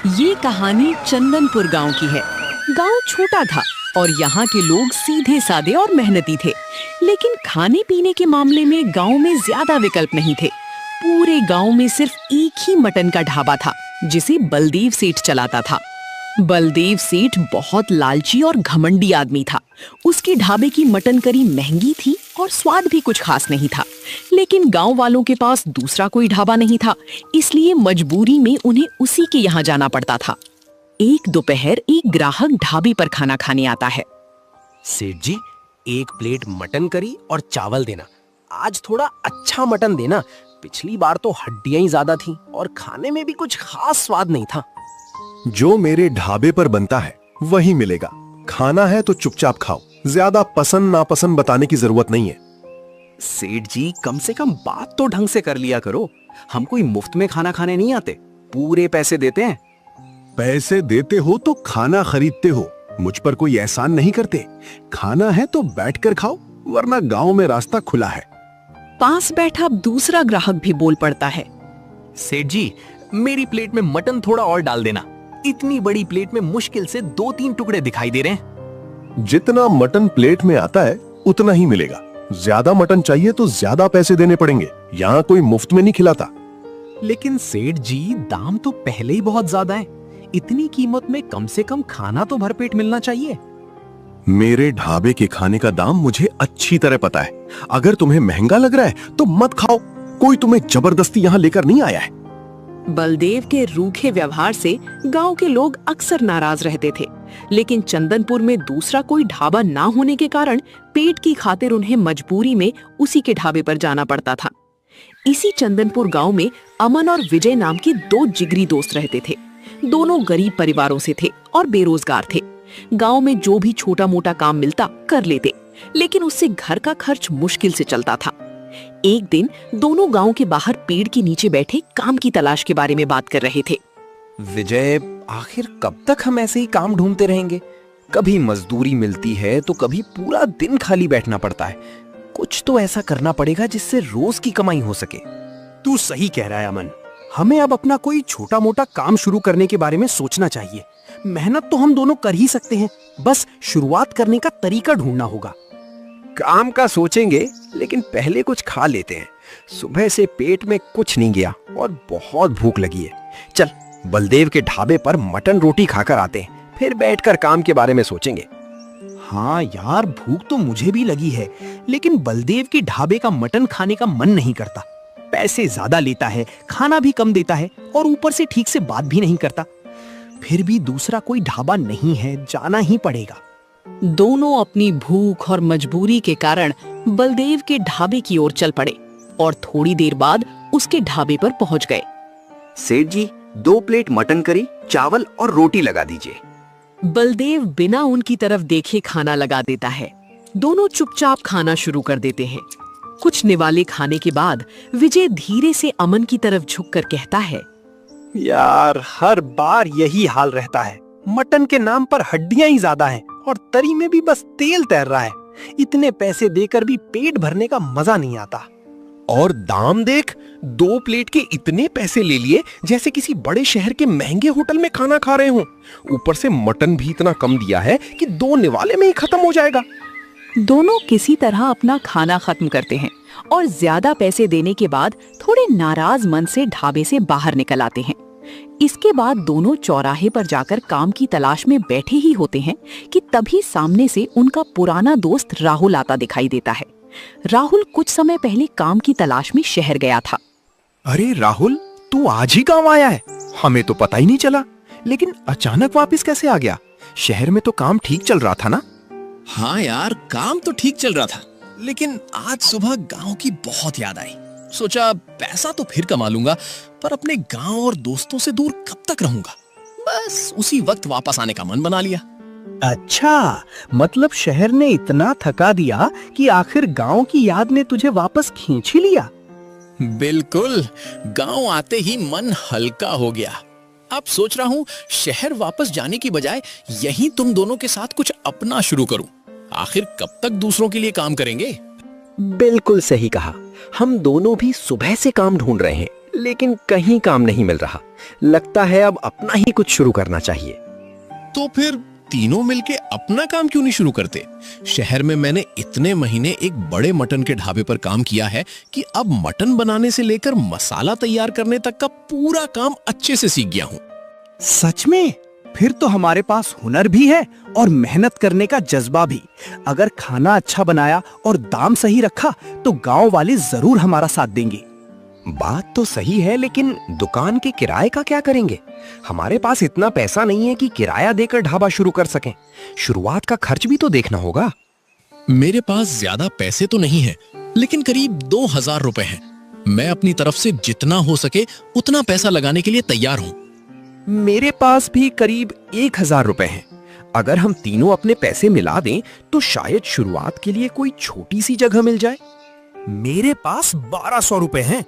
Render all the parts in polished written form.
ये कहानी चंदनपुर गांव की है। गांव छोटा था और यहाँ के लोग सीधे सादे और मेहनती थे, लेकिन खाने पीने के मामले में गांव में ज्यादा विकल्प नहीं थे। पूरे गांव में सिर्फ एक ही मटन का ढाबा था जिसे बलदेव सेठ चलाता था। बलदेव सेठ बहुत लालची और घमंडी आदमी था। उसके ढाबे की मटन करी महंगी थी और स्वाद भी कुछ खास नहीं था, लेकिन गांव वालों के पास दूसरा कोई ढाबा नहीं था, इसलिए मजबूरी में उन्हें उसी के यहाँ जाना पड़ता था। एक दोपहर एक ग्राहक ढाबे पर खाना खाने आता है। सेठ जी, एक प्लेट मटन करी और चावल देना। आज थोड़ा अच्छा मटन देना। पिछली बार तो हड्डियां ही ज्यादा थी और खाने में भी कुछ खास स्वाद नहीं था। जो मेरे ढाबे पर बनता है वही मिलेगा। खाना है तो चुपचाप खाओ, ज्यादा पसंद नापसंद बताने की जरूरत नहीं है। सेठ जी, कम से कम बात तो ढंग से कर लिया करो। हम कोई मुफ्त में खाना खाने नहीं आते, पूरे पैसे देते हैं। पैसे देते हो तो खाना खरीदते हो, मुझ पर कोई एहसान नहीं करते। खाना है तो बैठकर खाओ, वरना गांव में रास्ता खुला है। पास बैठा दूसरा ग्राहक भी बोल पड़ता है। सेठ जी, मेरी प्लेट में मटन थोड़ा और डाल देना। इतनी बड़ी प्लेट में मुश्किल से 2-3 टुकड़े दिखाई दे रहे हैं। जितना मटन प्लेट में आता है उतना ही मिलेगा। ज्यादा मटन चाहिए तो ज्यादा पैसे देने पड़ेंगे। यहाँ कोई मुफ्त में नहीं खिलाता। लेकिन सेठ जी, दाम तो पहले ही बहुत ज्यादा है। इतनी कीमत में कम से कम खाना तो भरपेट मिलना चाहिए। मेरे ढाबे के खाने का दाम मुझे अच्छी तरह पता है। अगर तुम्हें महंगा लग रहा है तो मत खाओ। कोई तुम्हें जबरदस्ती यहाँ लेकर नहीं आया है। बलदेव के रूखे व्यवहार से गांव के लोग अक्सर नाराज रहते थे, लेकिन चंदनपुर में दूसरा कोई ढाबा ना होने के कारण पेट की खातिर उन्हें मजबूरी में उसी के ढाबे पर जाना पड़ता था। इसी चंदनपुर गांव में अमन और विजय नाम के 2 जिगरी दोस्त रहते थे। दोनों गरीब परिवारों से थे और बेरोजगार थे। गांव में जो भी छोटा मोटा काम मिलता कर लेते, लेकिन उससे घर का खर्च मुश्किल से चलता था। एक दिन दोनों गांव के बाहर पेड़ के नीचे बैठे काम की तलाश के बारे में बात कर रहे थे। विजय, आखिर कब तक हम ऐसे ही काम ढूंढते रहेंगे? कभी मजदूरी मिलती है तो कभी पूरा दिन खाली बैठना पड़ता है। कुछ तो ऐसा करना पड़ेगा जिससे रोज की कमाई हो सके। तू सही कह रहा है अमन। हमें अब अपना कोई छोटा मोटा काम शुरू करने के बारे में सोचना चाहिए। मेहनत तो हम दोनों कर ही सकते हैं, बस शुरुआत करने का तरीका ढूंढना होगा। काम का सोचेंगे, लेकिन पहले कुछ खा लेते हैं। सुबह से पेट में कुछ नहीं गया और बहुत भूख लगी है। चल, बलदेव के ढाबे पर मटन रोटी खाकर आते हैं, फिर बैठकर काम के बारे में सोचेंगे। हाँ यार, भूख तो मुझे भी लगी है, लेकिन बलदेव के ढाबे का मटन खाने का मन नहीं करता। पैसे ज्यादा लेता है, खाना भी कम देता है और ऊपर से ठीक से बात भी नहीं करता। फिर भी दूसरा कोई ढाबा नहीं है, जाना ही पड़ेगा। दोनों अपनी भूख और मजबूरी के कारण बलदेव के ढाबे की ओर चल पड़े और थोड़ी देर बाद उसके ढाबे पर पहुंच गए। सेठ जी, 2 प्लेट मटन करी, चावल और रोटी लगा दीजिए। बलदेव बिना उनकी तरफ देखे खाना लगा देता है। दोनों चुपचाप खाना शुरू कर देते हैं। कुछ निवाले खाने के बाद विजय धीरे से अमन की तरफ झुककर कहता है, यार, हर बार यही हाल रहता है। मटन के नाम पर हड्डियां ही ज्यादा हैं और तरी में भी बस तेल तैर रहा है। इतने पैसे देकर भी पेट भरने का मजा नहीं आता। और दाम देख, 2 प्लेट के इतने पैसे ले लिए जैसे किसी बड़े शहर के महंगे होटल में खाना खा रहे हो। ऊपर से मटन भी इतना कम दिया है कि 2 निवाले में ही खत्म हो जाएगा। दोनों किसी तरह अपना खाना खत्म करते हैं और ज्यादा पैसे देने के बाद थोड़े नाराज मन से ढाबे से बाहर निकल आते हैं। इसके बाद दोनों चौराहे पर जाकर काम की तलाश में बैठे ही होते हैं कि तभी सामने से उनका पुराना दोस्त राहुल आता दिखाई देता है। राहुल कुछ समय पहले काम की तलाश में शहर गया था। अरे राहुल, तू आज ही गांव आया है? हमें तो पता ही नहीं चला। लेकिन अचानक वापस कैसे आ गया? शहर में तो काम ठीक चल रहा था ना? हाँ यार, काम तो ठीक चल रहा था, लेकिन आज सुबह गांव की बहुत याद आई। सोचा पैसा तो फिर कमा लूंगा, पर अपने गांव और दोस्तों से दूर कब तक रहूंगा। बस उसी वक्त वापस आने का मन बना लिया। अच्छा, मतलब शहर ने इतना थका दिया कि आखिर गांव की याद ने तुझे वापस खींच ही लिया। बिल्कुल, गांव आते ही मन हल्का हो गया। अब सोच रहा हूँ शहर वापस जाने की बजाय यहीं तुम दोनों के साथ कुछ अपना शुरू करूं। आखिर कब तक दूसरों के लिए काम करेंगे? बिल्कुल सही कहा। हम दोनों भी सुबह से काम ढूंढ रहे हैं, लेकिन कहीं काम नहीं मिल रहा। लगता है अब अपना ही कुछ शुरू करना चाहिए। तो फिर तीनों मिलके अपना काम क्यों नहीं शुरू करते? शहर में मैंने इतने महीने एक बड़े मटन के ढाबे पर काम किया है कि अब मटन बनाने से लेकर मसाला तैयार करने तक का पूरा काम अच्छे से सीख गया हूँ। सच में? फिर तो हमारे पास हुनर भी है और मेहनत करने का जज्बा भी। अगर खाना अच्छा बनाया और दाम सही रखा तो गांव वाले जरूर हमारा साथ देंगे। बात तो सही है, लेकिन दुकान के किराए का क्या करेंगे? हमारे पास इतना पैसा नहीं है कि किराया देकर ढाबा शुरू कर सकें। शुरुआत का खर्च भी तो देखना होगा। मेरे पास ज्यादा पैसे तो नहीं है, लेकिन करीब 2000 रुपए हैं। मैं अपनी तरफ से जितना हो सके उतना पैसा लगाने के लिए तैयार हूँ। मेरे पास भी करीब 1000 रुपए हैं। अगर हम तीनों अपने पैसे मिला दें तो शायद शुरुआत के लिए कोई छोटी सी जगह मिल जाए। मेरे पास 1200 रुपए हैं।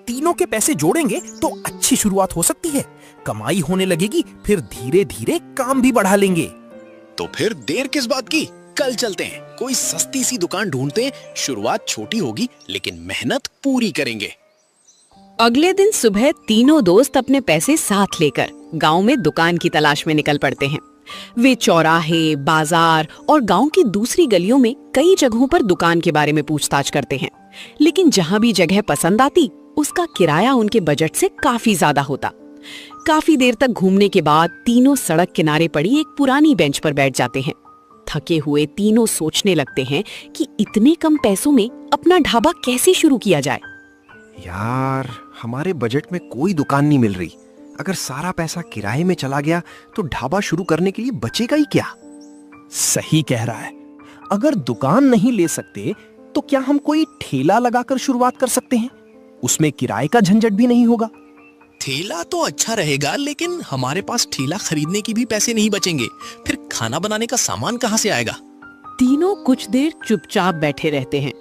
तीनों के पैसे जोड़ेंगे तो अच्छी शुरुआत हो सकती है। कमाई होने लगेगी, फिर धीरे धीरे काम भी बढ़ा लेंगे। तो फिर देर किस बात की? कल चलते हैं, कोई सस्ती सी दुकान ढूंढते हैं। शुरुआत छोटी होगी लेकिन मेहनत पूरी करेंगे। अगले दिन सुबह तीनों दोस्त अपने पैसे साथ लेकर गांव में दुकान की तलाश में निकल पड़ते हैं। वे चौराहे, बाजार और गांव की दूसरी गलियों में कई जगहों पर दुकान के बारे में पूछताछ करते हैं, लेकिन जहां भी जगह पसंद आती उसका किराया उनके बजट से काफी ज्यादा होता। काफी देर तक घूमने के बाद तीनों सड़क किनारे पड़ी एक पुरानी बेंच पर बैठ जाते हैं। थके हुए तीनों सोचने लगते हैं कि इतने कम पैसों में अपना ढाबा कैसे शुरू किया जाए। यार, हमारे बजट में कोई दुकान नहीं मिल रही। अगर सारा पैसा किराए में चला गया तो ढाबा शुरू करने के लिए बचेगा ही क्या? सही कह रहा है। अगर दुकान नहीं ले सकते तो क्या हम कोई ठेला लगाकर शुरुआत कर सकते हैं? उसमें किराए का झंझट भी नहीं होगा। ठेला तो अच्छा रहेगा, लेकिन हमारे पास ठेला खरीदने की भी पैसे नहीं बचेंगे। फिर खाना बनाने का सामान कहाँ से आएगा? तीनों कुछ देर चुपचाप बैठे रहते हैं।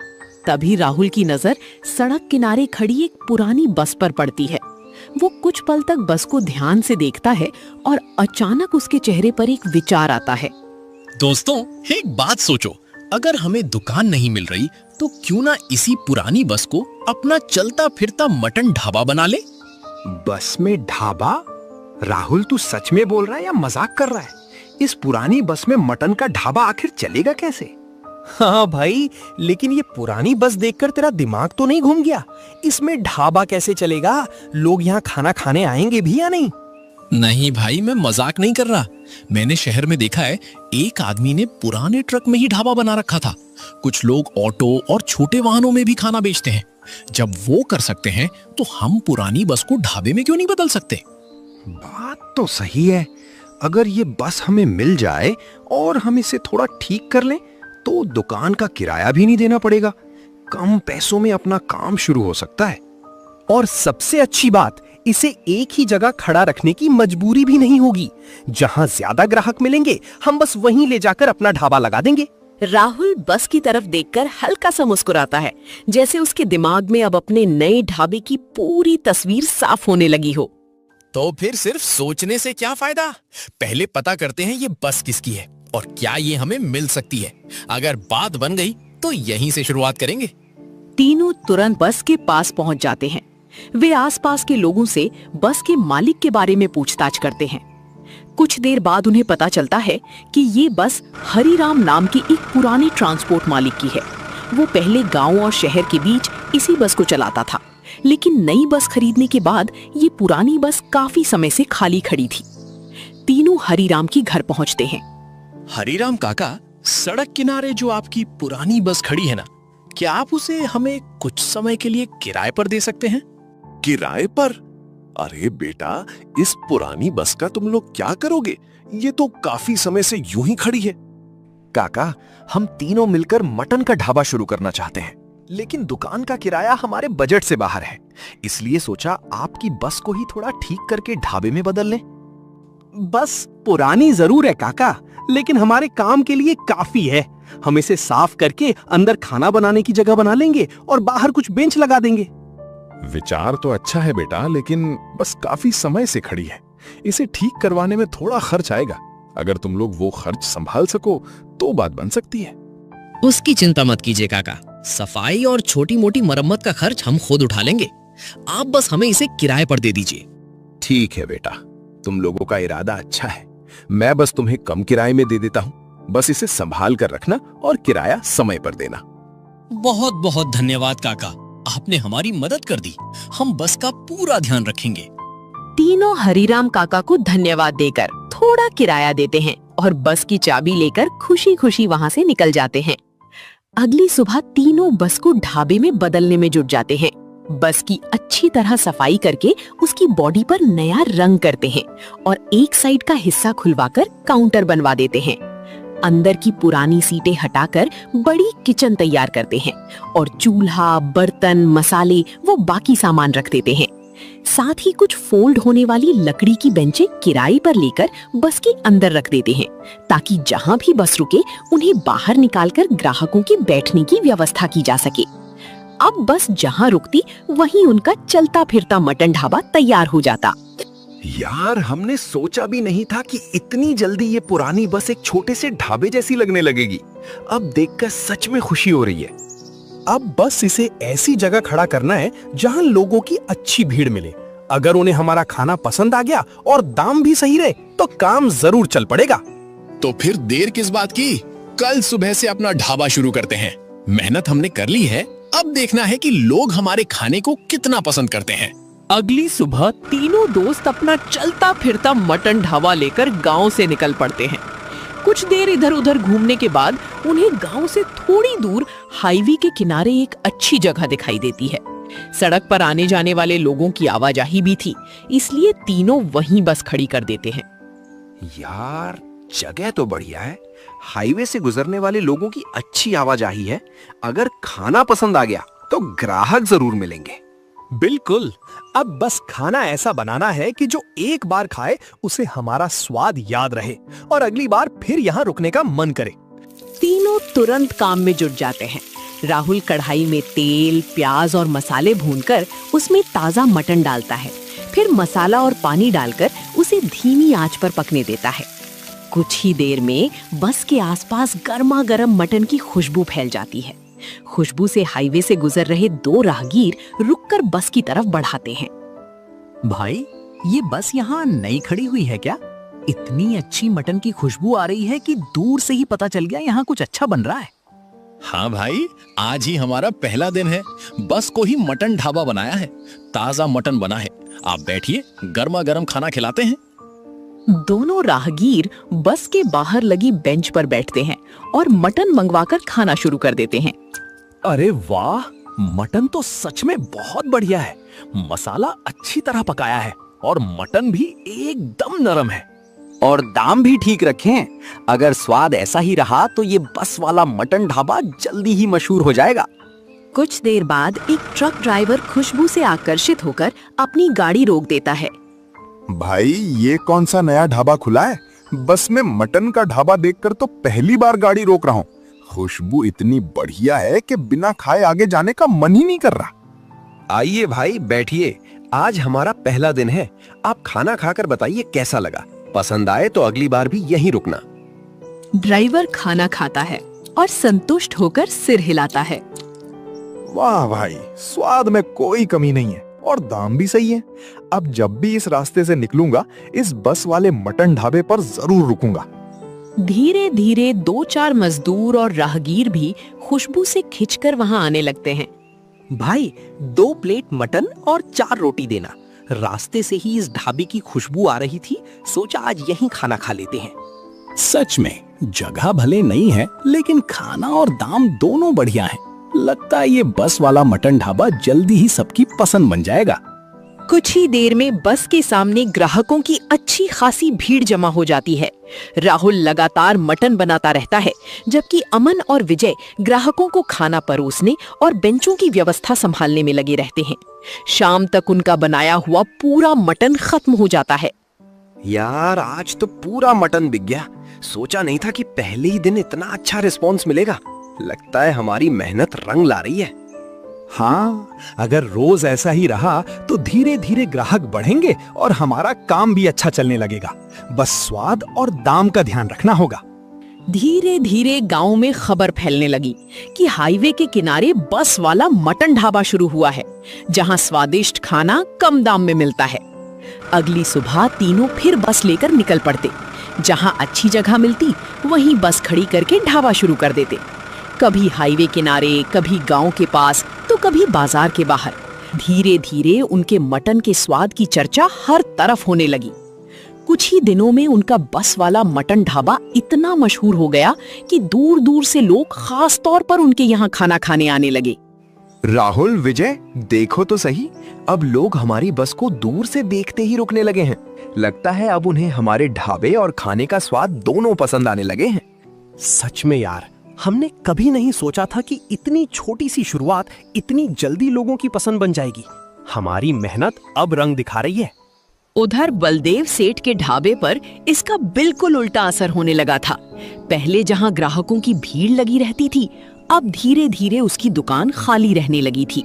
तभी राहुल की नजर सड़क किनारे खड़ी एक पुरानी बस पर पड़ती है। वो कुछ पल तक बस को ध्यान से देखता है और अचानक उसके चेहरे पर एक विचार आता है। दोस्तों, एक बात सोचो, अगर हमें दुकान नहीं मिल रही तो क्यों ना इसी पुरानी बस को अपना चलता फिरता मटन ढाबा बना ले? बस में ढाबा? राहुल, तू सच में बोल रहा है या मजाक कर रहा है? इस पुरानी बस में मटन का ढाबा आखिर चलेगा कैसे? हाँ भाई, लेकिन ये पुरानी बस देखकर तेरा दिमाग तो नहीं घूम गया? इसमें ढाबा कैसे चलेगा? लोग यहाँ खाना खाने आएंगे भी या नहीं? नहीं भाई, मैं मजाक नहीं कर रहा। मैंने शहर में देखा है, एक आदमी ने पुराने ट्रक में ही ढाबा बना रखा था। कुछ लोग ऑटो और छोटे वाहनों में भी खाना बेचते हैं। जब वो कर सकते हैं तो हम पुरानी बस को ढाबे में क्यों नहीं बदल सकते? बात तो सही है। अगर ये बस हमें मिल जाए और हम इसे थोड़ा ठीक कर लें तो दुकान का किराया भी नहीं देना पड़ेगा। कम पैसों में अपना काम शुरू हो सकता है। और सबसे अच्छी बात, इसे एक ही जगह खड़ा रखने की मजबूरी भी नहीं होगी। जहां ज्यादा ग्राहक मिलेंगे हम बस वहीं ले जाकर अपना ढाबा लगा देंगे। राहुल बस की तरफ देखकर हल्का सा मुस्कुराता है, जैसे उसके दिमाग में अब अपने नए ढाबे की पूरी तस्वीर साफ होने लगी हो। तो फिर सिर्फ सोचने से क्या फायदा? पहले पता करते हैं ये बस किसकी है और क्या ये हमें मिल सकती है। अगर बात बन गई तो यहीं से शुरुआत करेंगे। तीनों तुरंत बस के पास पहुंच जाते हैं। वे आसपास के लोगों से बस के मालिक के बारे में पूछताछ करते हैं। कुछ देर बाद उन्हें पता चलता है कि ये बस हरिराम नाम की एक पुरानी ट्रांसपोर्ट मालिक की है। वो पहले गांव और शहर के बीच इसी बस को चलाता था, लेकिन नई बस खरीदने के बाद ये पुरानी बस काफी समय से खाली खड़ी थी। तीनों हरिराम के घर पहुंचते हैं। हरिराम काका, सड़क किनारे जो आपकी पुरानी बस खड़ी है ना, क्या आप उसे हमें कुछ समय के लिए किराए पर दे सकते हैं? किराए पर? अरे बेटा, इस पुरानी बस का तुम लोग क्या करोगे? ये तो काफी समय से यूं ही खड़ी है। काका, हम तीनों मिलकर मटन का ढाबा शुरू करना चाहते हैं, लेकिन दुकान का किराया हमारे बजट से बाहर है। इसलिए सोचा आपकी बस को ही थोड़ा ठीक करके ढाबे में बदल लें। बस पुरानी जरूर है काका, लेकिन हमारे काम के लिए काफी है। हम इसे साफ करके अंदर खाना बनाने की जगह बना लेंगे और बाहर कुछ बेंच लगा देंगे। विचार तो अच्छा है बेटा, लेकिन बस काफी समय से खड़ी है। इसे ठीक करवाने में थोड़ा खर्च आएगा। अगर तुम लोग वो खर्च संभाल सको तो बात बन सकती है। उसकी चिंता मत कीजिए काका, सफाई और छोटी मोटी मरम्मत का खर्च हम खुद उठा लेंगे। आप बस हमें इसे किराए पर दे दीजिए। ठीक है बेटा, तुम लोगों का इरादा अच्छा है। मैं बस तुम्हें कम किराए में दे देता हूँ। बस इसे संभाल कर रखना और किराया समय पर देना। बहुत बहुत धन्यवाद काका, आपने हमारी मदद कर दी। हम बस का पूरा ध्यान रखेंगे। तीनों हरीराम काका को धन्यवाद देकर थोड़ा किराया देते हैं और बस की चाबी लेकर खुशी खुशी वहाँ से निकल जाते हैं। अगली सुबह तीनों बस को ढाबे में बदलने में जुट जाते हैं। बस की अच्छी तरह सफाई करके उसकी बॉडी पर नया रंग करते हैं और एक साइड का हिस्सा खुलवाकर काउंटर बनवा देते हैं। अंदर की पुरानी सीटें हटाकर बड़ी किचन तैयार करते हैं और चूल्हा, बर्तन, मसाले वो बाकी सामान रख देते हैं। साथ ही कुछ फोल्ड होने वाली लकड़ी की बेंचें किराए पर लेकर बस के अंदर रख देते हैं ताकि जहां भी बस रुके उन्हें बाहर निकालकर ग्राहकों के बैठने की व्यवस्था की जा सके। अब बस जहां रुकती वहीं उनका चलता फिरता मटन ढाबा तैयार हो जाता। यार, हमने सोचा भी नहीं था कि इतनी जल्दी ये पुरानी बस एक छोटे से ढाबे जैसी लगने लगेगी। अब देखकर सच में खुशी हो रही है। अब बस इसे ऐसी जगह खड़ा करना है जहां लोगों की अच्छी भीड़ मिले। अगर उन्हें हमारा खाना पसंद आ गया और दाम भी सही रहे तो काम जरूर चल पड़ेगा। तो फिर देर किस बात की, कल सुबह से अपना ढाबा शुरू करते हैं। मेहनत हमने कर ली है, अब देखना है कि लोग हमारे खाने को कितना पसंद करते हैं। अगली सुबह तीनों दोस्त अपना चलता फिरता मटन ढाबा लेकर गांव से निकल पड़ते हैं। कुछ देर इधर उधर घूमने के बाद उन्हें गांव से थोड़ी दूर हाईवे के किनारे एक अच्छी जगह दिखाई देती है। सड़क पर आने जाने वाले लोगों की आवाजाही भी थी, इसलिए तीनों वहीं बस खड़ी कर देते हैं। यार, जगह तो बढ़िया है। हाईवे से गुजरने वाले लोगों की अच्छी आवाजाही है। अगर खाना पसंद आ गया तो ग्राहक जरूर मिलेंगे। बिल्कुल। अब बस खाना ऐसा बनाना है कि जो एक बार खाए उसे हमारा स्वाद याद रहे और अगली बार फिर यहाँ रुकने का मन करे। तीनों तुरंत काम में जुट जाते हैं। राहुल कढ़ाई में तेल, प्याज और मसाले भूनकर उसमें ताजा मटन डालता है। फिर मसाला और पानी डालकर उसे धीमी आंच पर पकने देता है। कुछ ही देर में बस के आसपास गर्मा गर्म मटन की खुशबू फैल जाती है। खुशबू से हाईवे से गुजर रहे दो राहगीर रुककर बस की तरफ बढ़ाते हैं। भाई, ये बस यहाँ नई खड़ी हुई है क्या? इतनी अच्छी मटन की खुशबू आ रही है कि दूर से ही पता चल गया यहाँ कुछ अच्छा बन रहा है। हाँ भाई, आज ही हमारा पहला दिन है। बस को ही मटन ढाबा बनाया है। ताजा मटन बना है। आप बैठिए, गर्मा गर्म खाना खिलाते हैं। दोनों राहगीर बस के बाहर लगी बेंच पर बैठते हैं और मटन मंगवाकर खाना शुरू कर देते हैं। अरे वाह, मटन तो सच में बहुत बढ़िया है। मसाला अच्छी तरह पकाया है और मटन भी एकदम नरम है। और दाम भी ठीक रखें। अगर स्वाद ऐसा ही रहा तो ये बस वाला मटन ढाबा जल्दी ही मशहूर हो जाएगा। कुछ देर बाद एक ट्रक ड्राइवर खुशबू से आकर्षित होकर अपनी गाड़ी रोक देता है। भाई, ये कौन सा नया ढाबा खुला है? बस में मटन का ढाबा देखकर तो पहली बार गाड़ी रोक रहा हूँ। खुशबू इतनी बढ़िया है कि बिना खाए आगे जाने का मन ही नहीं कर रहा। आइए भाई, बैठिए। आज हमारा पहला दिन है। आप खाना खाकर बताइए कैसा लगा। पसंद आए तो अगली बार भी यहीं रुकना। ड्राइवर खाना खाता है और संतुष्ट होकर सिर हिलाता है। वाह भाई, स्वाद में कोई कमी नहीं है और दाम भी सही है। अब जब भी इस रास्ते से निकलूंगा, इस बस वाले मटन ढाबे पर जरूर रुकूंगा। धीरे धीरे 2-4 मजदूर और राहगीर भी खुशबू से खिंचकर वहां आने लगते हैं। भाई, 2 प्लेट मटन और 4 रोटी देना। रास्ते से ही इस ढाबे की खुशबू आ रही थी, सोचा आज यहीं खाना खा लेते हैं। सच में जगह भले नहीं है, लेकिन खाना और दाम दोनों बढ़िया हैं। लगता है ये बस वाला मटन ढाबा जल्दी ही सबकी पसंद बन जाएगा। कुछ ही देर में बस के सामने ग्राहकों की अच्छी खासी भीड़ जमा हो जाती है। राहुल लगातार मटन बनाता रहता है, जबकि अमन और विजय ग्राहकों को खाना परोसने और बेंचों की व्यवस्था संभालने में लगे रहते हैं। शाम तक उनका बनाया हुआ पूरा मटन खत्म हो जाता है। यार, आज तो पूरा मटन बिक गया। सोचा नहीं था कि पहले ही दिन इतना अच्छा रिस्पॉन्स मिलेगा। लगता है हमारी मेहनत रंग ला रही है। हाँ, अगर रोज ऐसा ही रहा तो धीरे धीरे ग्राहक बढ़ेंगे और हमारा काम भी अच्छा चलने लगेगा। बस स्वाद और दाम का ध्यान रखना होगा। धीरे धीरे गांव में खबर फैलने लगी कि हाईवे के किनारे बस वाला मटन ढाबा शुरू हुआ है, जहां स्वादिष्ट खाना कम दाम में मिलता है। अगली सुबह तीनों फिर बस लेकर निकल पड़ते। जहां अच्छी जगह मिलती वहीं बस खड़ी करके ढाबा शुरू कर देते। कभी हाईवे किनारे, कभी गांव के पास, तो कभी बाजार के बाहर। धीरे धीरे उनके मटन के स्वाद की चर्चा हर तरफ होने लगी। कुछ ही दिनों में उनका बस वाला मटन ढाबा इतना मशहूर हो गया कि दूर दूर से लोग खास तौर पर उनके यहाँ खाना खाने आने लगे। राहुल, विजय, देखो तो सही, अब लोग हमारी बस को दूर से देखते ही रुकने लगे हैं। लगता है अब उन्हें हमारे ढाबे और खाने का स्वाद दोनों पसंद आने लगे हैं। सच में यार, हमने कभी नहीं सोचा था कि इतनी छोटी सी शुरुआत इतनी जल्दी लोगों की पसंद बन जाएगी। हमारी मेहनत अब रंग दिखा रही है। उधर बलदेव सेठ के ढाबे पर इसका बिल्कुल उल्टा असर होने लगा था। पहले जहां ग्राहकों की भीड़ लगी रहती थी, अब धीरे धीरे उसकी दुकान खाली रहने लगी थी।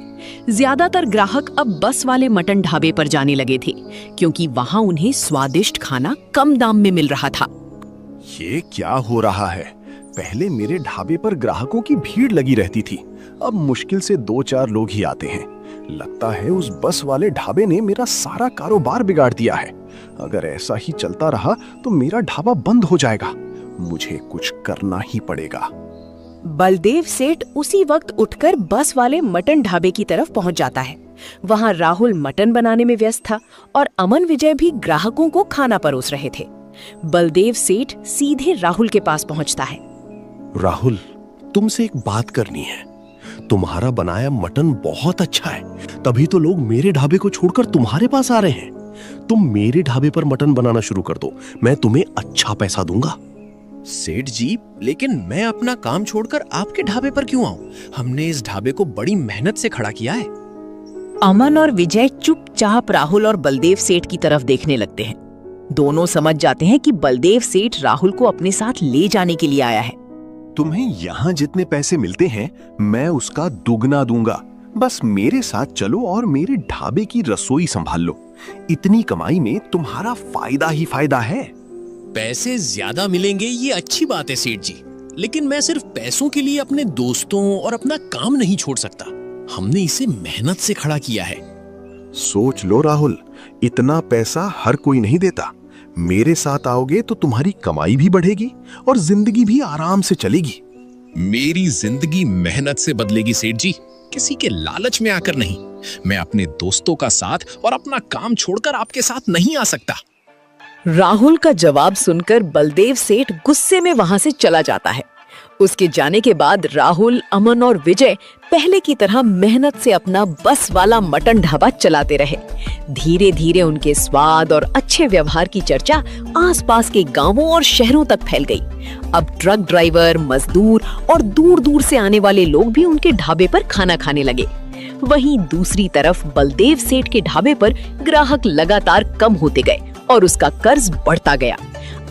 ज्यादातर ग्राहक अब बस वाले मटन ढाबे पर जाने लगे थे, क्योंकि वहां उन्हें स्वादिष्ट खाना कम दाम में मिल रहा था। ये क्या हो रहा है? पहले मेरे ढाबे पर ग्राहकों की भीड़ लगी रहती थी, अब मुश्किल से 2-4 लोग ही आते हैं। लगता है उस बस वाले ढाबे ने मेरा सारा कारोबार बिगाड़ दिया है। अगर ऐसा ही चलता रहा तो मेरा ढाबा बंद हो जाएगा। मुझे कुछ करना ही पड़ेगा। बलदेव सेठ उसी वक्त उठकर बस वाले मटन ढाबे की तरफ पहुंच जाता है। वहां राहुल मटन बनाने में व्यस्त था और अमन विजय भी ग्राहकों को खाना परोस रहे थे। बलदेव सेठ सीधे राहुल के पास पहुंचता है। राहुल, तुमसे एक बात करनी है। तुम्हारा बनाया मटन बहुत अच्छा है, तभी तो लोग मेरे ढाबे को छोड़कर तुम्हारे पास आ रहे हैं। तुम मेरे ढाबे पर मटन बनाना शुरू कर दो, मैं तुम्हें अच्छा पैसा दूंगा। सेठ जी, लेकिन मैं अपना काम छोड़कर आपके ढाबे पर क्यों आऊं? हमने इस ढाबे को बड़ी मेहनत से खड़ा किया है। अमन और विजय चुपचाप राहुल और बलदेव सेठ की तरफ देखने लगते हैं। दोनों समझ जाते हैं कि बलदेव सेठ राहुल को अपने साथ ले जाने के लिए आया है। तुम्हें यहाँ जितने पैसे मिलते हैं मैं उसका दुगना दूंगा। बस मेरे साथ चलो और मेरे ढाबे की रसोई संभाल लो। इतनी कमाई में तुम्हारा फायदा ही फायदा है। पैसे ज्यादा मिलेंगे ये अच्छी बात है सेठ जी, लेकिन मैं सिर्फ पैसों के लिए अपने दोस्तों और अपना काम नहीं छोड़ सकता। हमने इसे मेहनत से खड़ा किया है। सोच लो राहुल, इतना पैसा हर कोई नहीं देता। मेरे साथ आओगे तो तुम्हारी कमाई भी बढ़ेगी और जिंदगी भी आराम से चलेगी। मेरी जिंदगी मेहनत से बदलेगी सेठ जी, किसी के लालच में आकर नहीं। मैं अपने दोस्तों का साथ और अपना काम छोड़कर आपके साथ नहीं आ सकता। राहुल का जवाब सुनकर बलदेव सेठ गुस्से में वहां से चला जाता है। उसके जाने के बाद राहुल, अमन और विजय पहले की तरह मेहनत से अपना बस वाला मटन ढाबा चलाते रहे। धीरे धीरे उनके स्वाद और अच्छे व्यवहार की चर्चा आसपास के गांवों और शहरों तक फैल गई। अब ट्रक ड्राइवर, मजदूर और दूर दूर से आने वाले लोग भी उनके ढाबे पर खाना खाने लगे। वहीं दूसरी तरफ बलदेव सेठ के ढाबे पर ग्राहक लगातार कम होते गए और उसका कर्ज बढ़ता गया।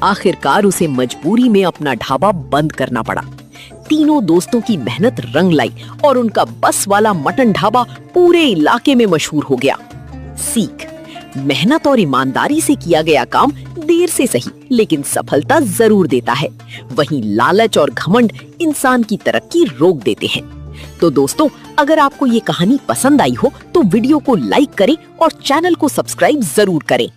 आखिरकार उसे मजबूरी में अपना ढाबा बंद करना पड़ा। तीनों दोस्तों की मेहनत रंग लाई और उनका बस वाला मटन ढाबा पूरे इलाके में मशहूर हो गया। सीख: मेहनत और ईमानदारी से किया गया काम देर से सही लेकिन सफलता जरूर देता है। वहीं लालच और घमंड इंसान की तरक्की रोक देते हैं। तो दोस्तों, अगर आपको ये कहानी पसंद आई हो तो वीडियो को लाइक करें और चैनल को सब्सक्राइब जरूर करें।